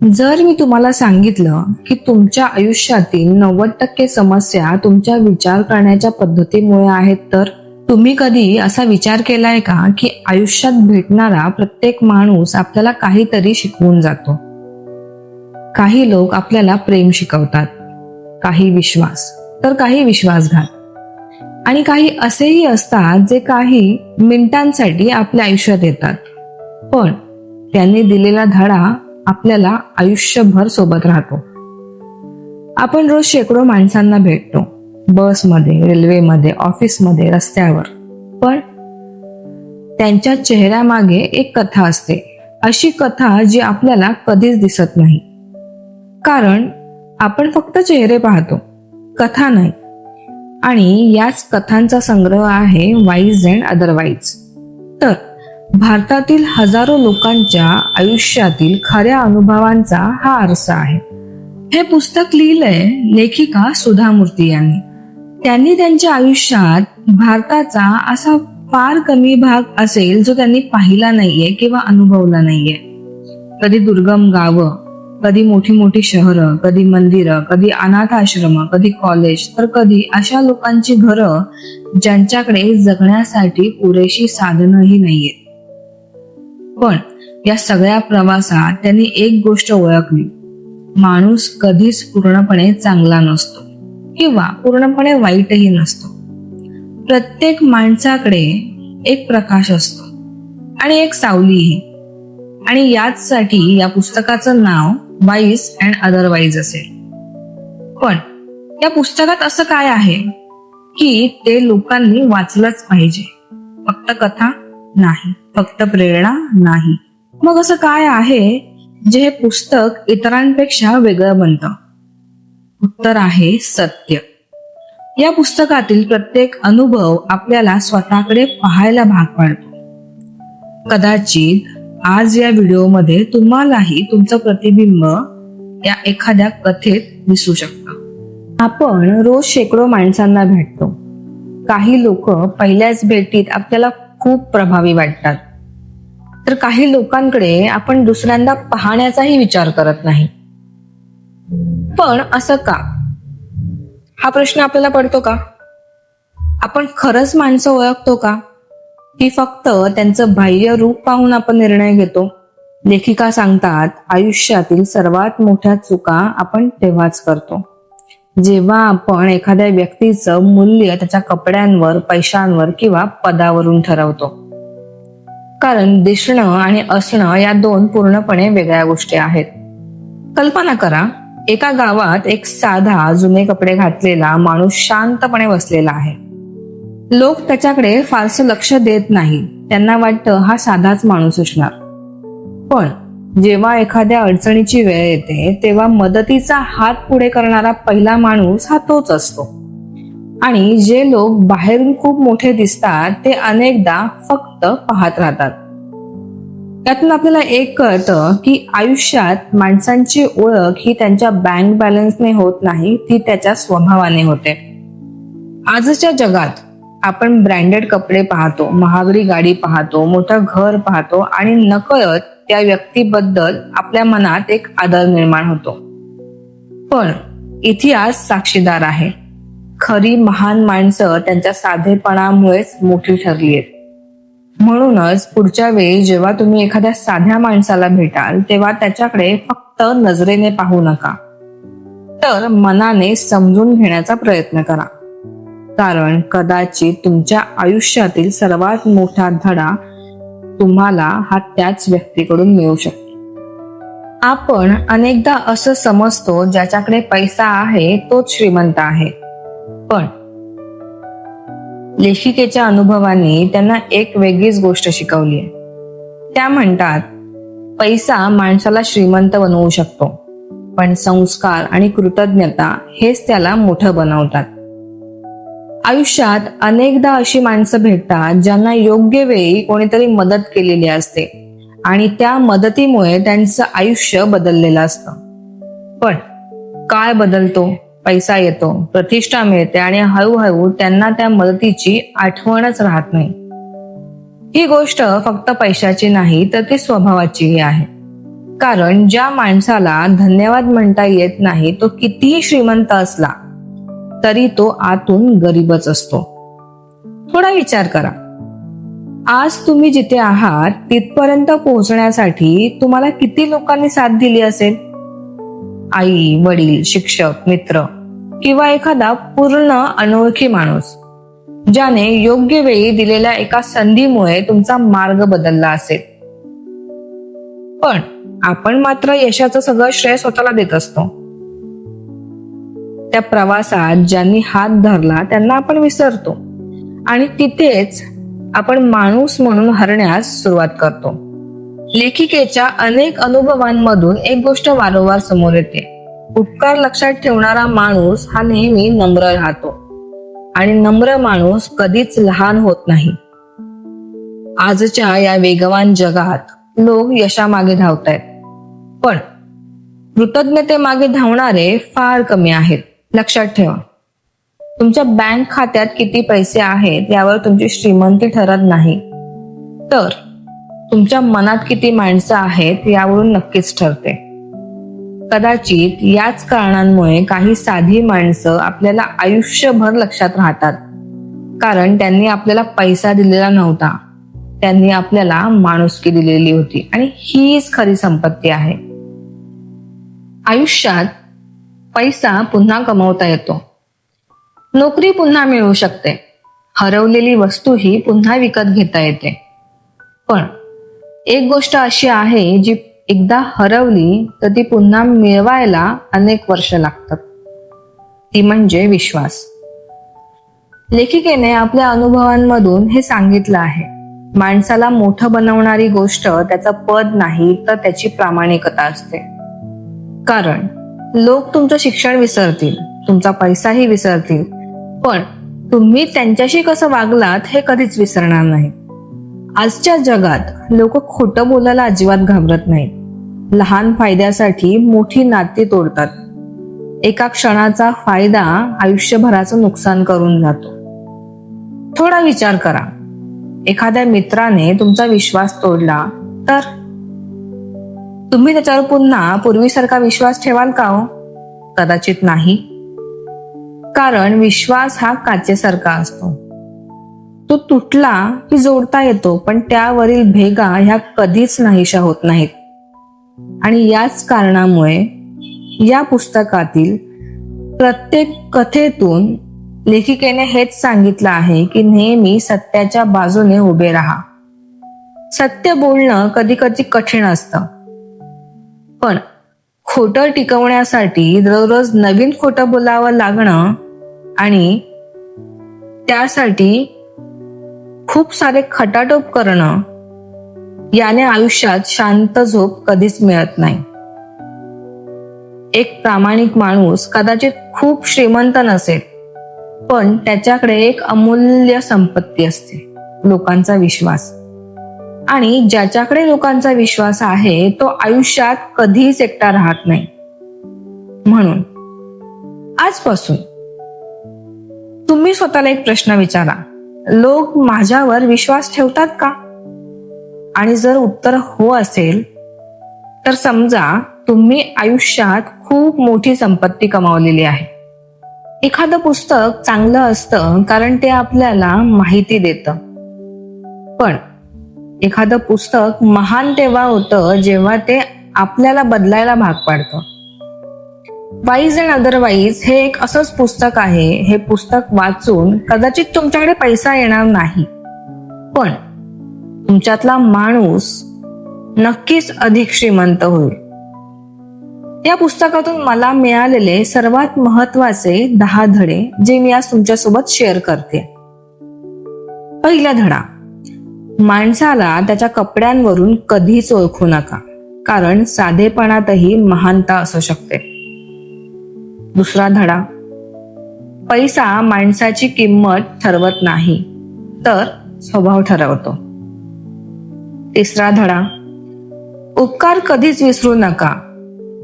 जर मी तुम्हाला सांगितलं की तुमच्या आयुष्यातील 90% समस्या तुमच्या विचार करण्याच्या पद्धतीमुळे आहेत, तर तुम्ही कधी असा विचार केलाय का की आयुष्यात भेटणारा प्रत्येक माणूस आपल्याला काहीतरी शिकवून जातो? काही लोक आपल्याला प्रेम शिकवतात, काही विश्वास, तर काही विश्वासघात, आणि काही असेही असतात जे काही मिनिटांसाठी आपल्या आयुष्यात येतात, पण त्यांनी दिलेला धडा आपल्याला आयुष्यभर सोबत राहतो. आपण रोज शेकडो माणसांना भेटतो, बसमध्ये, रेल्वेमध्ये, ऑफिसमध्ये, रस्त्यावर, पण त्यांच्या चेहऱ्यामागे एक कथा असते. अशी कथा जी आपल्याला कधीच दिसत नाही, कारण आपण फक्त चेहरे पाहतो, कथा नाही. आणि याच कथांचा संग्रह आहे वाईज अँड अदरवाईज. तर भारतातील हजारो लोकांच्या आयुष्यातील खऱ्या अनुभवांचा हा आरसा आहे. हे पुस्तक लिहिलंय लेखिका सुधा मूर्ती यांनी. त्यांनी त्यांच्या आयुष्यात भारताचा असा फार कमी भाग असेल जो त्यांनी पाहिला नाहीये किंवा अनुभवला नाहीये. कधी दुर्गम गावं, कधी मोठी मोठी शहरं, कधी मंदिरं, कधी अनाथ आश्रम, कधी कॉलेज, तर कधी अशा लोकांची घरं ज्यांच्याकडे जगण्यासाठी पुरेशी साधनही नाहीयेत. पण या सगळ्या प्रवासात त्यांनी एक गोष्ट ओळखली: माणूस कधीच पूर्णपणे चांगला नसतो किंवा पूर्णपणे वाईटही नसतो. प्रत्येक माणसाकडे एक प्रकाश असतो आणि एक सावलीही. आणि याचसाठी या पुस्तकाचं नाव वाईज अँड अदरवाईज असेल. पण या पुस्तकात असं काय आहे की ते लोकांनी वाचलंच पाहिजे? फक्त कथा नाही, फक्त प्रेरणा नाही. मग असं काय आहे जे हे पुस्तक इतरांपेक्षा वेगळं बनतं? उत्तर आहे सत्य. या पुस्तकातील प्रत्येक अनुभव आपल्याला स्वतःकडे पाहायला भाग पाडतो. कदाचित आज या व्हिडिओमध्ये तुम्हालाही तुमचं प्रतिबिंब या एखाद्या कथेत दिसू शकतं. आपण रोज शेकडो माणसांना भेटतो. काही लोक पहिल्याच भेटीत आपल्याला खूप प्रभावी वाटतात, तर काही लोकांकडे आपण दुसऱ्यांदा पाहण्याचाही विचार करत नाही. पण असं का? हा प्रश्न आपल्याला पडतो का? आपण खरंच माणसं ओळखतो का, की फक्त त्यांचं बाह्य रूप पाहून आपण निर्णय घेतो? लेखिका सांगतात, आयुष्यातील सर्वात मोठ्या चुका आपण तेव्हाच करतो जेव्हा आपण एखाद्या व्यक्तीचं मूल्य त्याच्या कपड्यांवर, पैशांवर किंवा पदावरून ठरवतो. कारण दिसणं आणि असणं या दोन पूर्णपणे वेगळ्या गोष्टी आहेत. कल्पना करा, एका गावात एक साधा जुने कपडे घातलेला माणूस शांतपणे बसलेला आहे. लोक त्याच्याकडे फारसं लक्ष देत नाही. त्यांना वाटतं हा साधाच माणूस असणार. पण जेव्हा एखाद्या अडचणीची वेळ येते तेव्हा मदतीचा हात पुढे करणारा पहिला माणूस हा तोच असतो. आणि जे लोक बाहेरून खूप मोठे दिसतात ते अनेकदा फक्त पाहत राहतात. यातून आपल्याला एक कळतं की आयुष्यात माणसांची ओळख ही त्यांच्या बँक बॅलन्सने होत नाही, ती त्याच्या स्वभावाने होते. आजच्या जगात आपण ब्रँडेड कपडे पाहतो, महागडी गाडी पाहतो, मोठं घर पाहतो आणि नकळत त्या व्यक्तीबद्दल आपल्या मनात एक आदर निर्माण होतो. पण इतिहास साक्षीदार आहे. खरी महान माणसं त्यांच्या साधेपणामुळेच मोठी ठरली आहेत. म्हणूनच पुढच्या वेळी जेव्हा तुम्ही एखाद्या साध्या माणसाला भेटाल तेव्हा त्याच्याकडे फक्त नजरेने पाहू नका, तर मनाने समजून घेण्याचा प्रयत्न करा. कारण कदाचित तुमच्या आयुष्यातील सर्वात मोठा धडा तुम्हाला हा त्याच व्यक्तीकडून मिळू शकतो. आपण अनेकदा असं समजतो ज्याच्याकडे पैसा आहे तोच श्रीमंत आहे. पण लेखिकेच्या अनुभवाने त्यांना एक वेगळीच गोष्ट शिकवली आहे. त्या म्हणतात, पैसा माणसाला श्रीमंत बनवू शकतो, पण संस्कार आणि कृतज्ञता हेच त्याला मोठं बनवतात. आयुष्यात अनेकदा अशी माणसं भेटतात ज्यांना योग्य वेळी कोणीतरी मदत केलेली असते आणि त्या मदतीमुळे त्यांचं आयुष्य बदललेलं असतं. पण काळ बदलतो, पैसा येतो, प्रतिष्ठा मिळते आणि हळूहळू त्यांना त्या मदतीची आठवणच राहत नाही. ही गोष्ट फक्त पैशाची नाही तर ती स्वभावाचीही आहे. कारण ज्या माणसाला धन्यवाद म्हणता येत नाही तो कितीही श्रीमंत असला तरी तो आतून गरीबच असतो. थोडा विचार करा. आज तुम्ही जिथे आहात तिथपर्यंत पोहोचण्यासाठी तुम्हाला किती लोकांनी साथ दिली असेल? आई, वडील, शिक्षक, मित्र किंवा एखादा पूर्ण अनोळखी माणूस ज्याने योग्य वेळी दिलेल्या एका संधीमुळे तुमचा मार्ग बदलला असेल. पण आपण मात्र यशाचं सगळं श्रेय स्वतःला देत असतो. त्या प्रवासात ज्यांनी हात धरला त्यांना आपण विसरतो आणि तिथेच आपण माणूस म्हणून हरण्यास सुरुवात करतो. लेखिकेच्या अनेक अनुभवांमधून एक गोष्ट वारंवार समोर येते. उपकार लक्षात ठेवणारा माणूस हा नेहमी नम्र राहतो आणि नम्र माणूस कधीच लहान होत नाही. आजच्या या वेगवान जगात लोक यशामागे धावतायत, पण कृतज्ञतेमागे धावणारे फार कमी आहेत. लक्षात ठेवा, तुमच्या बँक खात्यात किती पैसे आहेत यावर तुमची श्रीमंती ठरत नाही, तर तुमच्या मनात किती माणसं आहेत यावरून नक्कीच ठरते. कदाचित याच कारणांमुळे काही साधी माणसं आपल्याला आयुष्यभर लक्षात राहतात, कारण त्यांनी आपल्याला पैसा दिलेला नव्हता, त्यांनी आपल्याला माणुसकी दिलेली होती आणि हीच खरी संपत्ती आहे. आयुष्यात पैसा पुन्हा कमवता येतो, नोकरी पुन्हा मिळू शकते, हरवलेली वस्तूही पुन्हा विकत घेता येते. पण एक गोष्ट अशी आहे जी एकदा हरवली तर ती पुन्हा मिळवायला अनेक वर्ष लागतात. ती म्हणजे विश्वास. लेखिकेने आपल्या अनुभवांमधून हे सांगितलं आहे. माणसाला मोठं बनवणारी गोष्ट त्याचं पद नाही तर त्याची प्रामाणिकता असते. कारण लोक तुमचं शिक्षण विसरतील, तुमचा पैसाही विसरतील, पण तुम्ही त्यांच्याशी कसं वागलात हे कधीच विसरणार नाही. आजच्या जगात लोक खोटं बोलायला अजिबात घाबरत नाहीत. लहान फायद्यासाठी मोठी नाती तोडतात. एका क्षणाचा फायदा आयुष्यभराचं नुकसान करून जातो. थोडा विचार करा, एखाद्या मित्राने तुमचा विश्वास तोडला तर तुम्ही त्याच्यावर पुन्हा पूर्वीसारखा विश्वास ठेवाल का हो? कदाचित नाही. कारण विश्वास हा काचेसारखा असतो. तो तुटला की जोडता येतो, पण त्यावरील भेगा ह्या कधीच नाहीशा होत नाहीत. आणि याच कारणामुळे या पुस्तकातील प्रत्येक कथेतून लेखिकेने हेच सांगितलं आहे की नेहमी सत्याच्या बाजूने उभे राहा. सत्य बोलणं कधी कधी कठीण असतं, पण खोटं टिकवण्यासाठी दररोज नवीन खोटं बोलावं लागणं आणि त्यासाठी खूप सारे खटाटोप करणं याने आयुष्यात शांत झोप कधीच मिळत नाही. एक प्रामाणिक माणूस कदाचित खूप श्रीमंत नसेल, पण त्याच्याकडे एक अमूल्य संपत्ती असते, लोकांचा विश्वास. आणि ज्याच्याकडे लोकांचा विश्वास आहे तो आयुष्यात कधीच एकटा राहत नाही. म्हणून आजपासून तुम्ही स्वतःला एक प्रश्न विचारा, लोक माझ्यावर विश्वास ठेवतात का? आणि जर उत्तर हो असेल तर समजा तुम्ही आयुष्यात खूप मोठी संपत्ती कमावलेली आहे. एखादं पुस्तक चांगलं असतं कारण ते आपल्याला माहिती देतं, पण एखादं पुस्तक महान तेव्हा होतं जेव्हा ते आपल्याला बदलायला भाग पाडतं. वाईज अँड अदरवाईज हे एक असंच पुस्तक आहे. हे पुस्तक वाचून कदाचित तुमच्याकडे पैसा येणार नाही, पण तुमच्यातला माणूस नक्कीच अधिक श्रीमंत होईल. या पुस्तकातून मला मिळालेले सर्वात महत्वाचे 10 धडे जे मी आज तुमच्यासोबत शेअर करते. पहिला धडा, माणसाला त्याच्या कपड्यांवरून कधीच ओळखू नका, कारण साधेपणातही महानता असू शकते. दुसरा धडा, पैसा माणसाची किंमत ठरवत नाही तर स्वभाव ठरवतो. तिसरा धडा, उपकार कधीच विसरू नका,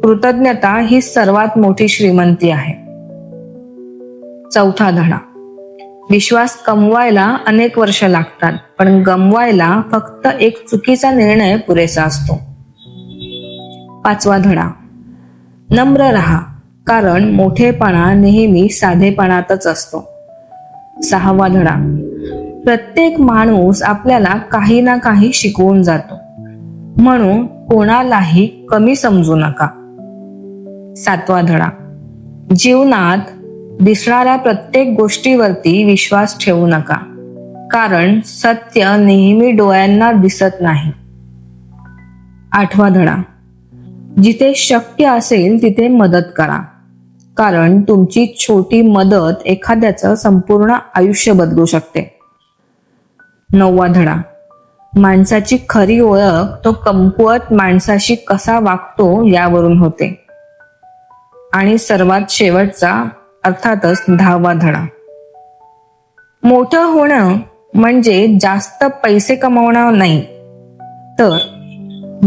कृतज्ञता ही सर्वात मोठी श्रीमंती आहे. चौथा धडा, विश्वास कमवायला अनेक वर्ष लागतात, पण गमवायला फक्त एक चुकीचा निर्णय पुरेसा असतो. 5वा धडा, पैसा माणसाची किंमत ठरवत नाही तर स्वभाव ठरवतो. 6वा धडा, उपकार कधीच विसरू नका, कृतज्ञता ही सर्वात मोठी श्रीमंती आहे. 7वा धडा, विश्वास कमवायला अनेक वर्ष लागतात, पण गमवायला फक्त एक चुकीचा निर्णय पुरेसा असतो. 5वा धडा, नम्र राहा, कारण मोठेपणा नेहमी साधेपणातच असतो. 6वा धडा, प्रत्येक माणूस आपल्याला काही ना काही शिकवून जातो, म्हणून कोणालाही कमी समजू नका. 7वा धडा, जीवनात दिसणाऱ्या प्रत्येक गोष्टीवरती विश्वास ठेवू नका, कारण सत्य नेहमी डोळ्यांना दिसत नाही. 8वा धडा, जिथे शक्य असेल तिथे मदत करा, कारण तुमची छोटी मदत एखाद्याचं संपूर्ण आयुष्य बदलू शकते. 9वा धडा, माणसाची खरी ओळख तो कमकुवत माणसाशी कसा वागतो यावरून होते. आणि सर्वात शेवटचा अर्थातच 10वा धडा, मोठं होणं म्हणजे जास्त पैसे कमावणं नाही, तर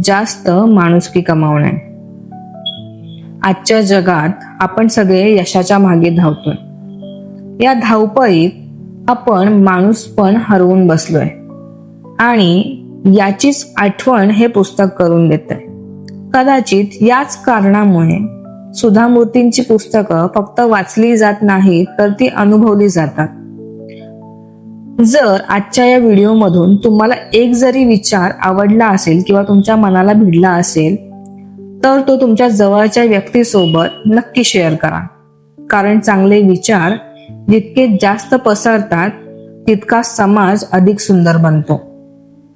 जास्त माणुसकी कमावणे. आजच्या जगात आपण सगळे यशाच्या मागे धावतोय. या धावपळीत आपण माणूसपण हरवून बसलोय आणि याचीच आठवण हे पुस्तक करून देतंय. कदाचित याच कारणामुळे सुधा मूर्तींची पुस्तकं फक्त वाचली जात नाहीत, तर ती अनुभवली जातात. जर आजच्या या व्हिडिओमधून तुम्हाला एक जरी विचार आवडला असेल किंवा तुमच्या मनाला भिडला असेल, तर तो तुमच्या जवळच्या व्यक्तीसोबत नक्की शेअर करा, कारण चांगले विचार जितके जास्त पसरतात तितका समाज अधिक सुंदर बनतो.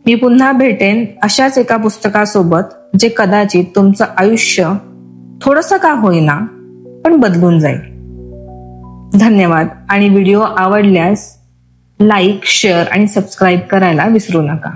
मी पुन्हा भेटेन अशाच एका पुस्तकासोबत, जे कदाचित तुमचं आयुष्य थोडंसं का होईना पण बदलून जाईल. धन्यवाद. आणि व्हिडिओ आवडल्यास लाईक, शेअर आणि सबस्क्राईब करायला विसरू नका.